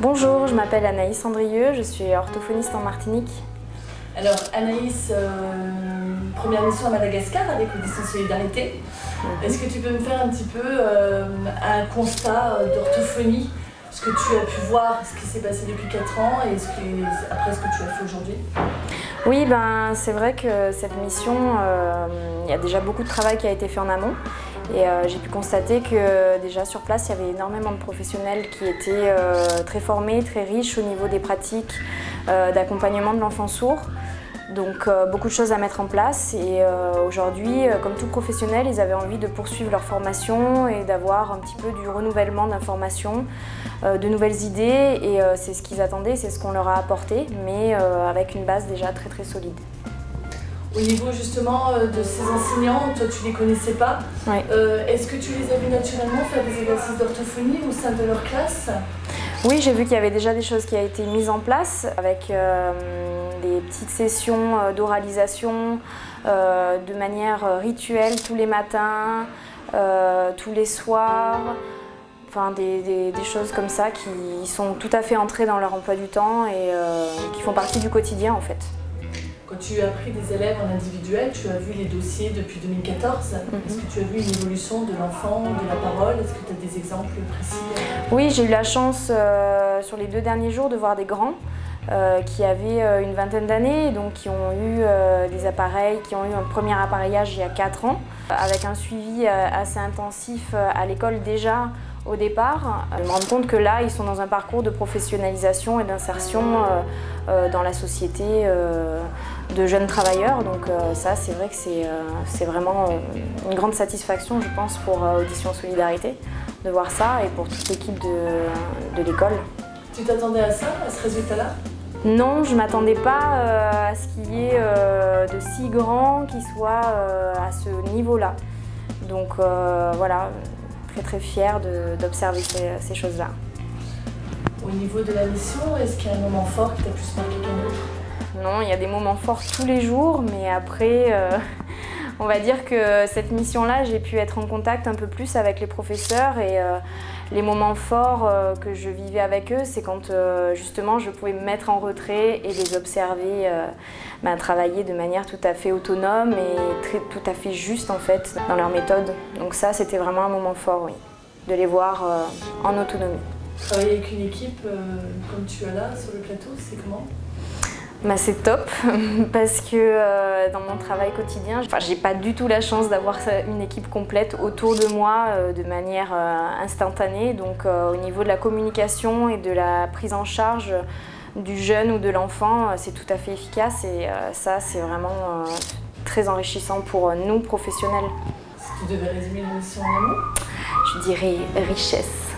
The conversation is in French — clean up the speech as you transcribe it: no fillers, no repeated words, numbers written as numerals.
Bonjour, je m'appelle Anaïs Andrieux, je suis orthophoniste en Martinique. Alors Anaïs, première mission à Madagascar avec Audition Solidarité. Est-ce que tu peux me faire un petit peu un constat d'orthophonie, ce que tu as pu voir, ce qui s'est passé depuis 4 ans et après ce que tu as fait aujourd'hui? Oui, c'est vrai que cette mission, il y a déjà beaucoup de travail qui a été fait en amont. Et j'ai pu constater que déjà sur place, il y avait énormément de professionnels qui étaient très formés, très riches au niveau des pratiques d'accompagnement de l'enfant sourd. Donc beaucoup de choses à mettre en place et aujourd'hui, comme tout professionnel, ils avaient envie de poursuivre leur formation et d'avoir un petit peu du renouvellement d'informations, de nouvelles idées et c'est ce qu'ils attendaient, c'est ce qu'on leur a apporté, mais avec une base déjà très très solide. Au niveau justement de ces enseignants, toi tu les connaissais pas. Oui. Est-ce que tu les as vus naturellement faire des exercices d'orthophonie au sein de leur classe? Oui, j'ai vu qu'il y avait déjà des choses qui ont été mises en place avec des petites sessions d'oralisation de manière rituelle tous les matins, tous les soirs. Enfin, des choses comme ça qui sont tout à fait entrées dans leur emploi du temps et qui font partie du quotidien en fait. Quand tu as pris des élèves en individuel, tu as vu les dossiers depuis 2014. Est-ce que tu as vu une évolution de l'enfant, de la parole? Est-ce que tu as des exemples précis? Oui, j'ai eu la chance sur les 2 derniers jours de voir des grands qui avaient une vingtaine d'années, donc qui ont eu des appareils, qui ont eu un premier appareillage il y a 4 ans, avec un suivi assez intensif à l'école déjà au départ. Je me rends compte que là, ils sont dans un parcours de professionnalisation et d'insertion dans la société de jeunes travailleurs. Donc ça, c'est vrai que c'est vraiment une grande satisfaction, je pense, pour Audition Solidarité, de voir ça et pour toute l'équipe de l'école. Tu t'attendais à ça, à ce résultat-là? Non, je ne m'attendais pas à ce qu'il y ait de si grands qui soient à ce niveau-là. Donc voilà, très fière d'observer ces choses-là. Au niveau de la mission, est-ce qu'il y a un moment fort qui t'a plus marqué qu'un autre? Non, il y a des moments forts tous les jours, mais après, on va dire que cette mission-là, j'ai pu être en contact un peu plus avec les professeurs et les moments forts que je vivais avec eux, c'est quand justement je pouvais me mettre en retrait et les observer travailler de manière tout à fait autonome et tout à fait juste en fait dans leur méthode. Donc ça, c'était vraiment un moment fort, oui, de les voir en autonomie. Travailler avec une équipe comme tu as là sur le plateau, c'est comment? C'est top parce que dans mon travail quotidien, j'ai pas du tout la chance d'avoir une équipe complète autour de moi de manière instantanée. Donc au niveau de la communication et de la prise en charge du jeune ou de l'enfant, c'est tout à fait efficace et ça c'est vraiment très enrichissant pour nous professionnels. Si tu devais résumer la mission en un mot? Je dirais richesse.